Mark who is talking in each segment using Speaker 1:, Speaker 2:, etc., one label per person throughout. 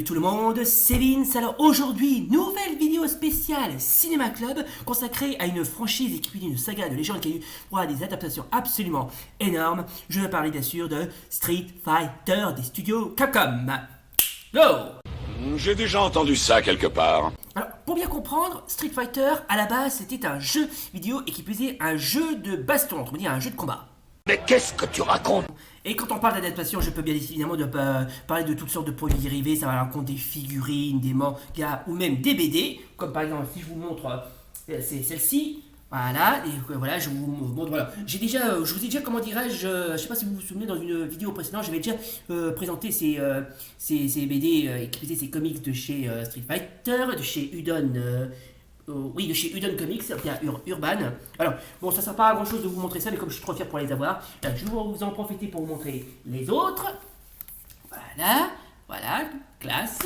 Speaker 1: Salut tout le monde, c'est Vince. Alors aujourd'hui, nouvelle vidéo spéciale Cinéma Club consacrée à une franchise équipée d'une saga de légende qui a eu droit à des adaptations absolument énormes. Je veux parler bien sûr de Street Fighter des studios Capcom. Go!
Speaker 2: J'ai déjà entendu ça quelque part.
Speaker 1: Alors, pour bien comprendre, Street Fighter, à la base, c'était un jeu vidéo et qui faisait un jeu de baston, autrement dit un jeu de combat.
Speaker 2: Mais qu'est-ce que tu racontes?
Speaker 1: Et quand on parle d'adaptation, je peux bien évidemment parler de toutes sortes de produits dérivés, ça va à l'encontre des figurines, des mangas ou même des BD, comme par exemple si je vous montre, c'est celle-ci, voilà, et voilà, je vous montre, voilà. Je vous ai déjà, comment dirais-je, je sais pas si vous vous souvenez, dans une vidéo précédente, j'avais déjà présenté ces BD qui faisaient ces comics de chez Street Fighter, de chez Udon. Oui, de chez Udon Comics, bien Urban. Alors, bon, ça sert pas à grand chose de vous montrer ça, mais comme je suis trop fier pour les avoir, là, je vais vous en profiter pour vous montrer les autres. Voilà, classe.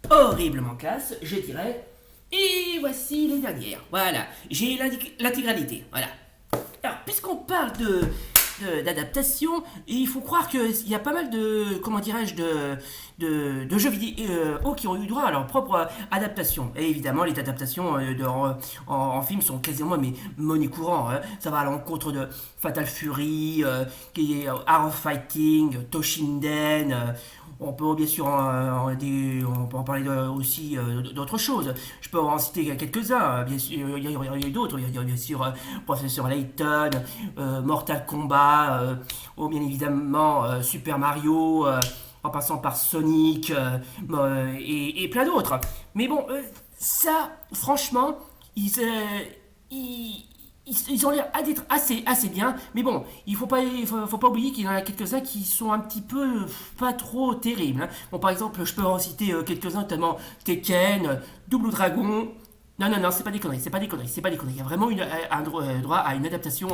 Speaker 1: Horriblement classe, je dirais. Et voici les dernières. Voilà, j'ai l'intégralité. Voilà. Alors, puisqu'on parle d'adaptation, il faut croire qu'il y a pas mal de, comment dirais-je, de jeux vidéo qui ont eu droit à leur propre adaptation. Et évidemment, les adaptations en film sont quasiment monnaie courante. Hein. Ça va à l'encontre de Fatal Fury, qui est Art of Fighting, Toshinden. On peut bien sûr on peut en parler aussi d'autres choses. Je peux en citer quelques-uns. Bien sûr, il y en a d'autres. Il y a bien sûr Professeur Layton, Mortal Kombat, ou bien évidemment Super Mario, en passant par Sonic et plein d'autres. Mais bon, ça, franchement, ils ont l'air d'être assez bien, mais bon, il faut pas oublier qu'il y en a quelques-uns qui sont un petit peu pas trop terribles. Hein. Bon, par exemple, je peux en citer quelques-uns, notamment Tekken, Double Dragon. Non, c'est pas des conneries. Il y a vraiment un droit à une adaptation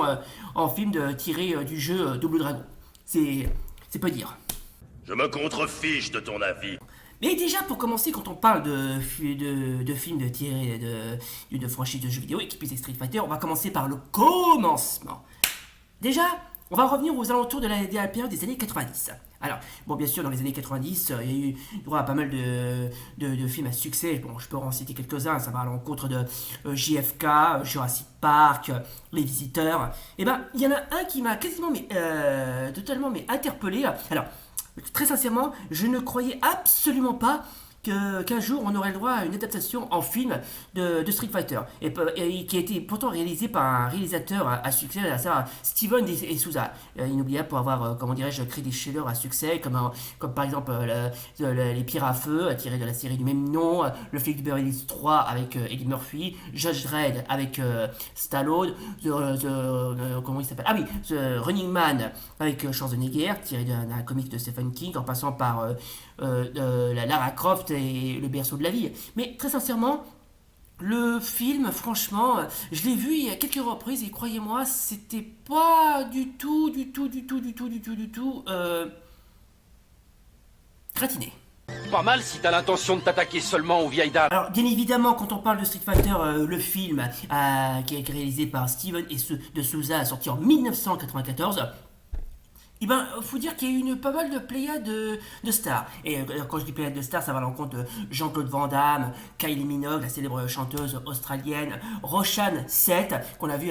Speaker 1: en film tiré du jeu Double Dragon. C'est peu dire.
Speaker 3: Je me contrefiche de ton avis.
Speaker 1: Mais déjà, pour commencer, quand on parle de films tirés d'une franchise de jeux vidéo et qui puisse être Street Fighter, on va commencer par le commencement. Déjà, on va revenir aux alentours de la période des années 90. Alors, bon, bien sûr, dans les années 90, il y a eu droit à pas mal de films à succès. Bon, je peux en citer quelques-uns. Ça va à l'encontre de JFK, Jurassic Park, Les Visiteurs. Et ben, il y en a un qui m'a quasiment, totalement interpellé. Alors, très sincèrement, je ne croyais absolument pas qu'un jour on aurait le droit à une adaptation en film de Street Fighter et qui a été pourtant réalisé par un réalisateur à succès, à savoir Steven et Souza, inoubliable pour avoir comment dirais-je créé des chefs-d'œuvre à succès comme par exemple les Pires à Feu tiré de la série du même nom, Le Flic du Beverly Hills 3 avec Eddie Murphy, Judge Dredd avec Stallone, comment il s'appelle, The Running Man avec Schwarzenegger tiré d'un comic de Stephen King, en passant par la Lara Croft et le berceau de la vie. Mais très sincèrement, le film, franchement, je l'ai vu il y a quelques reprises et croyez-moi, c'était pas du tout gratiné.
Speaker 4: Pas mal si t'as l'intention de t'attaquer seulement aux vieilles dames.
Speaker 1: Alors, bien évidemment, quand on parle de Street Fighter, le film qui a été réalisé par Steven et de Souza, sorti en 1994, eh ben, faut dire qu'il y a eu pas mal de pléiades de stars. Et quand je dis pléiades de stars, ça va à l'encontre de Jean-Claude Van Damme, Kylie Minogue, la célèbre chanteuse australienne, Roshan Seth, qu'on a vu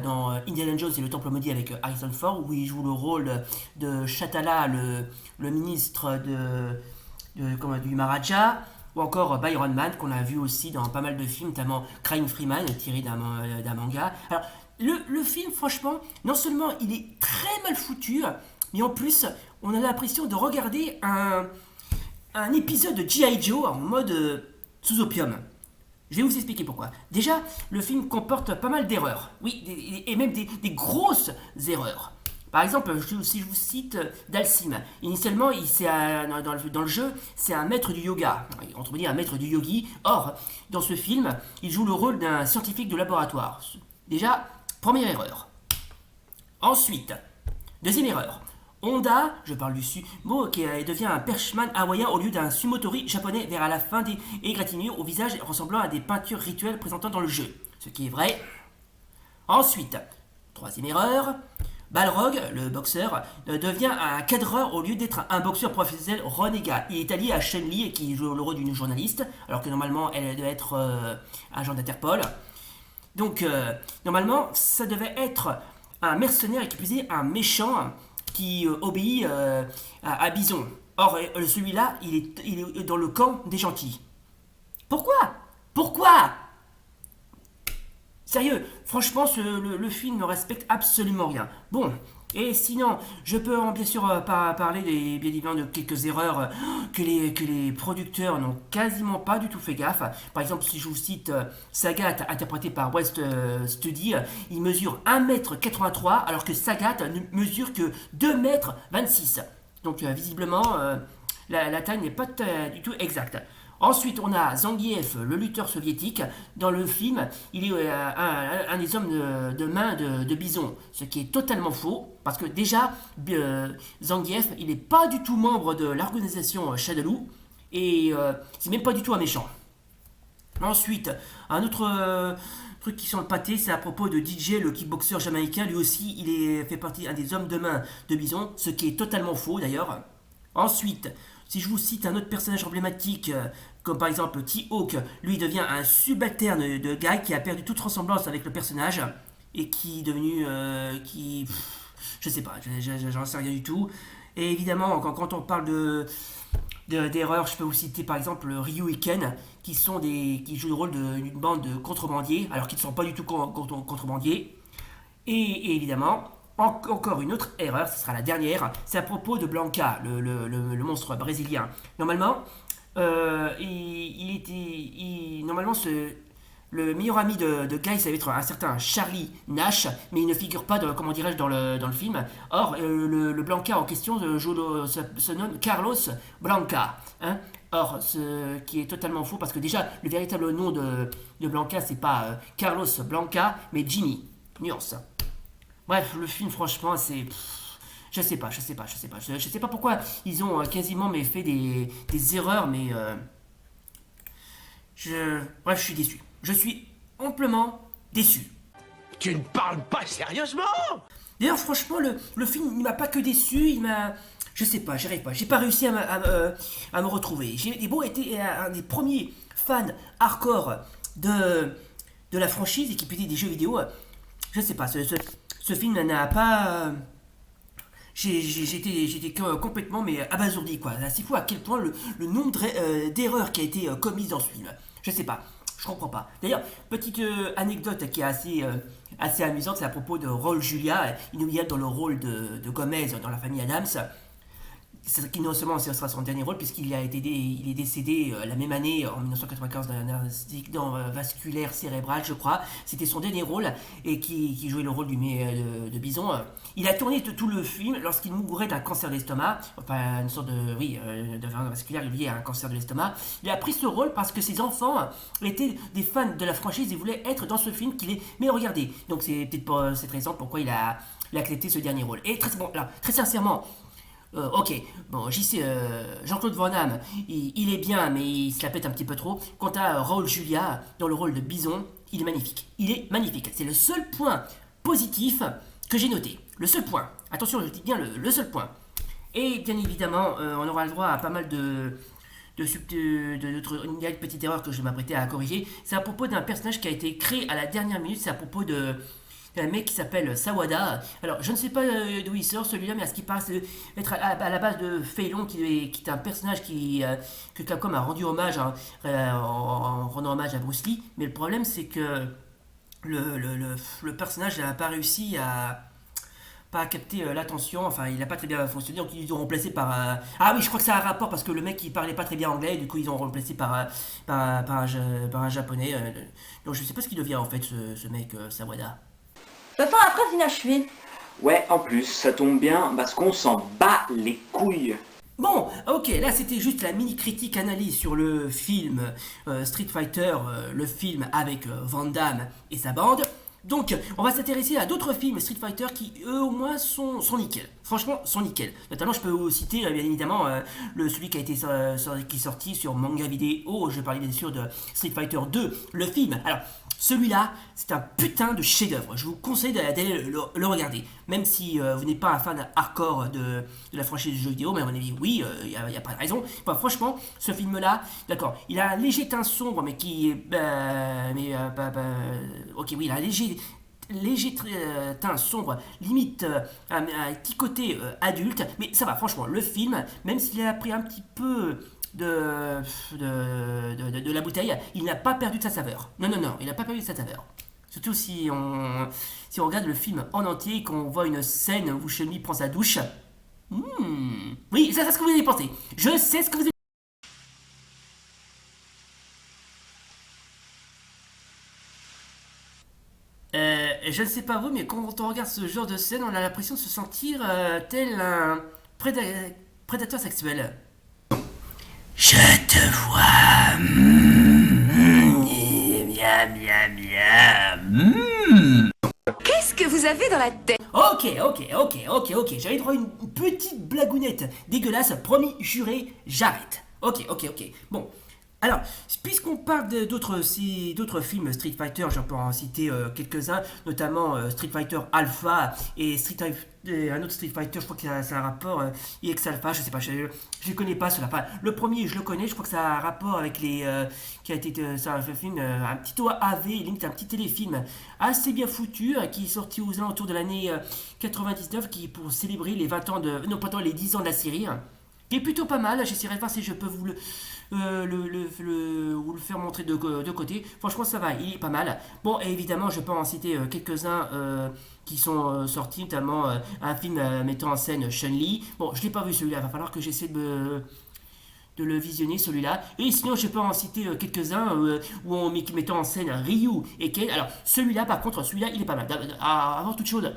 Speaker 1: dans Indiana Jones et le Temple Maudit avec Harrison Ford, où il joue le rôle de Shatala, le ministre du Maharaja, ou encore Byron Man, qu'on a vu aussi dans pas mal de films, notamment Crying Freeman, tiré d'un manga. Alors, le film, franchement, non seulement il est très mal foutu, mais en plus, on a l'impression de regarder un épisode de G.I. Joe en mode sous opium. Je vais vous expliquer pourquoi. Déjà, le film comporte pas mal d'erreurs. Oui, et même des grosses erreurs. Par exemple, si je vous cite Dalsim, initialement, dans le jeu, c'est un maître du yoga, entre guillemets un maître du yogi. Or, dans ce film, il joue le rôle d'un scientifique de laboratoire. Déjà, première erreur. Ensuite, deuxième erreur. Honda, je parle du sumo, qui devient un perchman hawaïen au lieu d'un sumotori japonais vers la fin des égratignures au visage ressemblant à des peintures rituelles présentant dans le jeu. Ce qui est vrai. Ensuite, troisième erreur. Balrog, le boxeur, devient un cadreur au lieu d'être un boxeur professionnel renégat. Il est allié à Chun-Li qui joue le rôle d'une journaliste, alors que normalement elle doit être agent d'Interpol. Donc normalement ça devait être un mercenaire et qui plus est un méchant qui obéit à Bison. Or celui-là il est dans le camp des gentils. Pourquoi Sérieux, franchement, le film ne respecte absolument rien. Bon, et sinon, je peux bien sûr parler bien évidemment de quelques erreurs que les producteurs n'ont quasiment pas du tout fait gaffe. Par exemple, si je vous cite Sagat, interprété par West Studi, il mesure 1m83, alors que Sagat ne mesure que 2m26. Donc visiblement, la taille n'est pas du tout exacte. Ensuite, on a Zangief, le lutteur soviétique. Dans le film, il est un des hommes de main de Bison, ce qui est totalement faux, parce que déjà, Zangief, il n'est pas du tout membre de l'organisation Shadaloo, et c'est même pas du tout un méchant. Ensuite, un autre truc qui sent le pâté, c'est à propos de DJ, le kickboxer jamaïcain. Lui aussi, fait partie d'un des hommes de main de Bison, ce qui est totalement faux d'ailleurs. Ensuite, si je vous cite un autre personnage emblématique, comme par exemple T-Hawk, lui devient un subalterne de Guy qui a perdu toute ressemblance avec le personnage et qui est devenu... je sais pas, j'en sais rien du tout. Et évidemment, quand on parle d'erreurs, je peux vous citer par exemple Ryu et Ken, qui jouent le rôle d'une bande de contrebandiers, alors qu'ils ne sont pas du tout contrebandiers. Et évidemment... Encore une autre erreur, ce sera la dernière, c'est à propos de Blanca, le monstre brésilien. Normalement, normalement le meilleur ami de Guy, ça va être un certain Charlie Nash, mais il ne figure pas dans le film. Or, le Blanca en question se nomme Carlos Blanca. Hein. Or, ce qui est totalement faux, parce que déjà, le véritable nom de Blanca, c'est pas Carlos Blanca, mais Jimmy. Nuance. Bref, le film, franchement, c'est... Je sais pas pourquoi ils ont quasiment fait des erreurs, mais... Bref, je suis déçu. Je suis amplement déçu.
Speaker 3: Tu ne parles pas sérieusement?
Speaker 1: D'ailleurs, franchement, le film, il m'a pas que déçu, il m'a... Je sais pas, j'arrive pas. J'ai pas réussi à me retrouver. J'ai beau été un des premiers fans hardcore de la franchise et qui peut des jeux vidéo. Je sais pas, ce film n'a pas... J'étais complètement abasourdi, quoi. C'est fou à quel point le nombre d'erreurs qui a été commise dans ce film. Je sais pas, je comprends pas. D'ailleurs, petite anecdote qui est assez amusante, c'est à propos de Raul Julia, inoubliable dans le rôle de Gomez dans la famille Adams. Qui non seulement ce sera son dernier rôle, puisqu'il est décédé la même année, en 1995, d'un accident vasculaire cérébral, je crois. C'était son dernier rôle, et qui jouait le rôle de Bison. Il a tourné tout le film lorsqu'il mourait d'un cancer d'estomac, enfin une sorte de vasculaire lié à un cancer de l'estomac. Il a pris ce rôle parce que ses enfants étaient des fans de la franchise et voulaient être dans ce film mais regardez. Donc c'est peut-être pas cette raison pourquoi il a accepté ce dernier rôle. Et très sincèrement, ok, bon, Jean-Claude Van Damme, il est bien, mais il se la pète un petit peu trop. Quant à Raoul Julia, dans le rôle de Bison, il est magnifique. Il est magnifique. C'est le seul point positif que j'ai noté. Le seul point. Attention, je dis bien le seul point. Et bien évidemment, on aura le droit à pas mal une petite erreur que je vais m'apprêter à corriger. C'est à propos d'un personnage qui a été créé à la dernière minute. C'est à propos un mec qui s'appelle Sawada. Alors, je ne sais pas d'où il sort celui-là, mais à ce qui paraît être à la base de Fei Long, qui est un personnage que Capcom a rendu hommage en rendant hommage à Bruce Lee. Mais le problème, c'est que le personnage n'a pas réussi à capter l'attention, enfin il n'a pas très bien fonctionné, donc ils ont remplacé par... Ah oui, je crois que ça a un rapport parce que le mec il parlait pas très bien anglais, du coup ils ont remplacé par un japonais. Donc je sais pas ce qu'il devient en fait ce mec Sawada.
Speaker 5: J'attends la preuve inachevé.
Speaker 6: Ouais, en plus, ça tombe bien parce qu'on s'en bat les couilles.
Speaker 1: Bon, ok, là c'était juste la mini-critique analyse sur le film Street Fighter, le film avec Van Damme et sa bande. Donc, on va s'intéresser à d'autres films Street Fighter qui, eux, au moins, sont nickel. Franchement, sont nickel. Notamment, je peux vous citer, bien évidemment, celui qui est sorti sur Manga Vidéo. Je parlais bien sûr de Street Fighter 2, le film. Alors, Celui-là, c'est un putain de chef-d'œuvre. Je vous conseille d'aller le regarder. Même si vous n'êtes pas un fan hardcore de la franchise du jeu vidéo, mais à mon avis, oui, il n'y a pas de raison. Enfin, franchement, ce film-là, d'accord, il a un léger teint sombre, mais qui est. Ok, oui, il a un léger teint sombre, limite un petit côté adulte, mais ça va, franchement, le film, même s'il a pris un petit peu de la bouteille, il n'a pas perdu de sa saveur. Non, non, non, il n'a pas perdu de sa saveur. Surtout si on regarde le film en entier et qu'on voit une scène où Chun-Li prend sa douche. Oui, c'est ce que vous avez pensé. Je sais ce que vous avez. Je ne sais pas vous, mais quand on regarde ce genre de scène, on a l'impression de se sentir tel un prédateur sexuel. Je te vois. Miam, miam, miam.
Speaker 7: Qu'est-ce que vous avez dans la tête?
Speaker 1: Ok. J'avais droit à une petite blagounette dégueulasse. Promis, juré, j'arrête. Ok. Bon. Alors, puisqu'on parle d'autres films Street Fighter, j'en peux en citer quelques-uns, notamment Street Fighter Alpha et un autre Street Fighter, je crois que c'est un rapport EX Alpha, je sais pas, je ne connais pas cela. Enfin, le premier, je le connais, je crois que ça a un rapport avec qui a été, c'est un film, un petit OAV, limite un petit téléfilm assez bien foutu, qui est sorti aux alentours de l'année 99, qui pour célébrer les 20 ans les 10 ans de la série. Qui est plutôt pas mal, j'essaierai de voir si je peux vous le faire montrer de côté. Franchement, ça va, il est pas mal. Bon, et évidemment, je peux en citer quelques-uns qui sont sortis, notamment un film mettant en scène Chun-Li. Bon, je l'ai pas vu celui-là, il va falloir que j'essaie de le visionner celui-là. Et sinon, je peux en citer quelques-uns où on mettant en scène Ryu et Ken. Alors, celui-là, par contre, il est pas mal. Avant toute chose,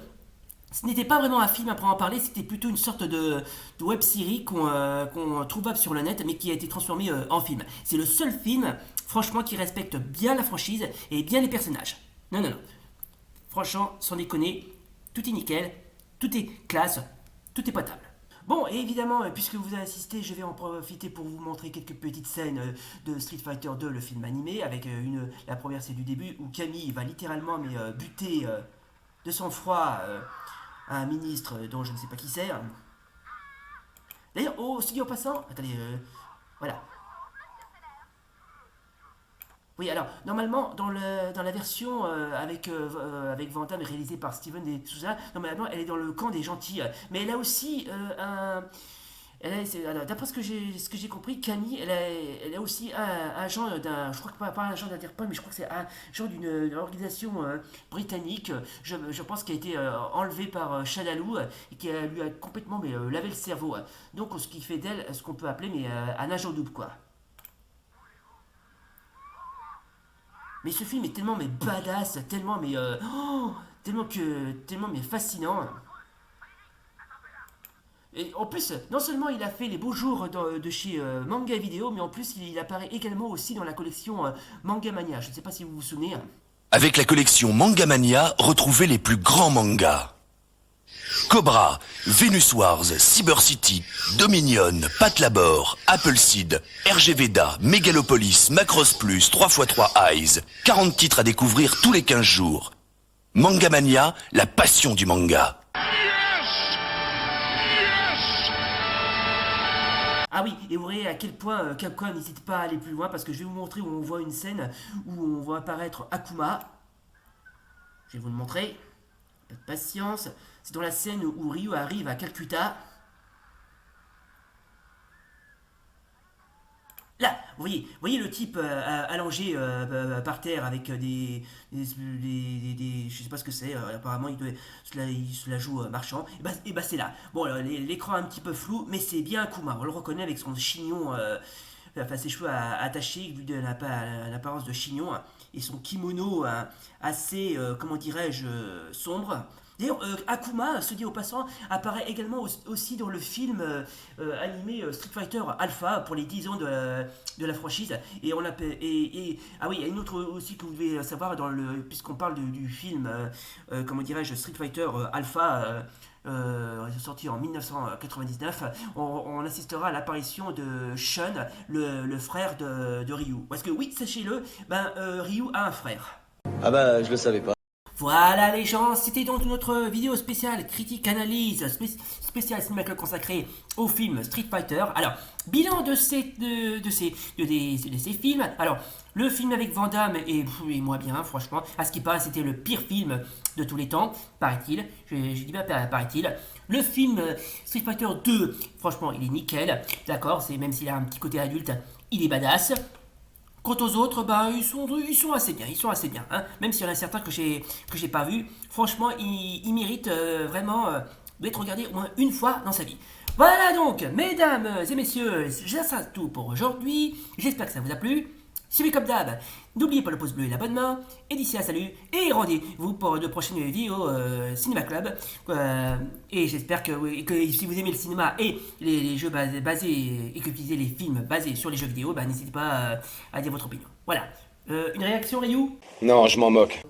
Speaker 1: ce n'était pas vraiment un film à en parler, c'était plutôt une sorte de web-série qu'on trouvable sur le net, mais qui a été transformée en film. C'est le seul film, franchement, qui respecte bien la franchise et bien les personnages. Non. Franchement, sans déconner, tout est nickel, tout est classe, tout est potable. Bon, et évidemment, puisque vous avez assisté, je vais en profiter pour vous montrer quelques petites scènes de Street Fighter 2, le film animé, avec la première, c'est du début, où Camille va littéralement buter de sang-froid un ministre dont je ne sais pas qui c'est. D'ailleurs, se dit en passant, attendez, voilà. Oui, alors, normalement, dans la version avec Van Damme réalisée par Steven de Souza, normalement, elle est dans le camp des gentils. Mais elle a aussi d'après ce que j'ai compris, Camille, elle a aussi un agent je crois que pas un agent d'Interpol, mais je crois que c'est un genre d'une organisation britannique, je pense qu'elle a été enlevée par Shadaloo et qui lui a complètement lavé le cerveau. Donc ce qui fait d'elle ce qu'on peut appeler un agent double, quoi. Mais ce film est tellement badass, tellement fascinant. Et en plus, non seulement il a fait les beaux jours de chez Manga Vidéo, mais en plus il apparaît également aussi dans la collection Manga Mania. Je ne sais pas si vous vous souvenez.
Speaker 8: Avec la collection Manga Mania, retrouvez les plus grands mangas. Cobra, Venus Wars, Cyber City, Dominion, Patlabor, Appleseed, RG Veda, Megalopolis, Macross Plus, 3x3 Eyes. 40 titres à découvrir tous les 15 jours. Manga Mania, la passion du manga.
Speaker 1: Ah oui, et vous voyez à quel point Capcom n'hésite pas à aller plus loin, parce que je vais vous montrer où on voit une scène où on voit apparaître Akuma. Je vais vous le montrer. Pas de patience. C'est dans la scène où Ryu arrive à Calcutta. Là, vous voyez le type allongé par terre avec des je sais pas ce que c'est, apparemment il se la joue marchand, et bah c'est là. Bon, l'écran est un petit peu flou, mais c'est bien Akuma, on le reconnaît avec son chignon, enfin ses cheveux attachés, vu de l'apparence de chignon, et son kimono assez, comment dirais-je, sombre. D'ailleurs, Akuma, se dit au passant, apparaît également aussi dans le film animé Street Fighter Alpha pour les 10 ans de la franchise. Et on l'appelle. Ah oui, il y a une autre aussi que vous devez savoir, puisqu'on parle du film, comment dirais-je, Street Fighter Alpha. Sorti en 1999, on assistera à l'apparition de Shun, le frère de Ryu. Parce que oui, sachez-le, Ryu a un frère.
Speaker 9: Ah bah, je le savais pas.
Speaker 1: Voilà les gens, c'était donc notre vidéo spéciale critique analyse spéciale Cinéma Club consacrée au film Street Fighter. Alors, bilan de ces films. Alors, le film avec Van Damme est moins bien, franchement. À ce qui paraît, c'était le pire film de tous les temps, paraît-il. Je dis pas paraît-il. Le film Street Fighter 2, franchement, il est nickel. D'accord, c'est même s'il a un petit côté adulte, il est badass. Quant aux autres, bah, ils sont assez bien, hein. Même s'il y en a certains que j'ai pas vus, franchement, ils méritent vraiment d'être regardés au moins une fois dans sa vie. Voilà donc, mesdames et messieurs, c'est tout pour aujourd'hui. J'espère que ça vous a plu. Suivez comme d'hab, n'oubliez pas le pouce bleu et l'abonnement. Et d'ici là, salut et rendez-vous pour de prochaines vidéos Cinéma Club. Et j'espère que si vous aimez le cinéma et les jeux basés et que vous utilisez les films basés sur les jeux vidéo, bah, n'hésitez pas à dire votre opinion. Voilà. Une réaction, Ryu?
Speaker 2: Non, je m'en moque.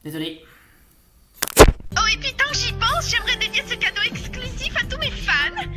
Speaker 1: Désolé.
Speaker 7: Oh, et puis tant que j'y pense, j'aimerais dédier ce cadeau exclusif à tous mes fans.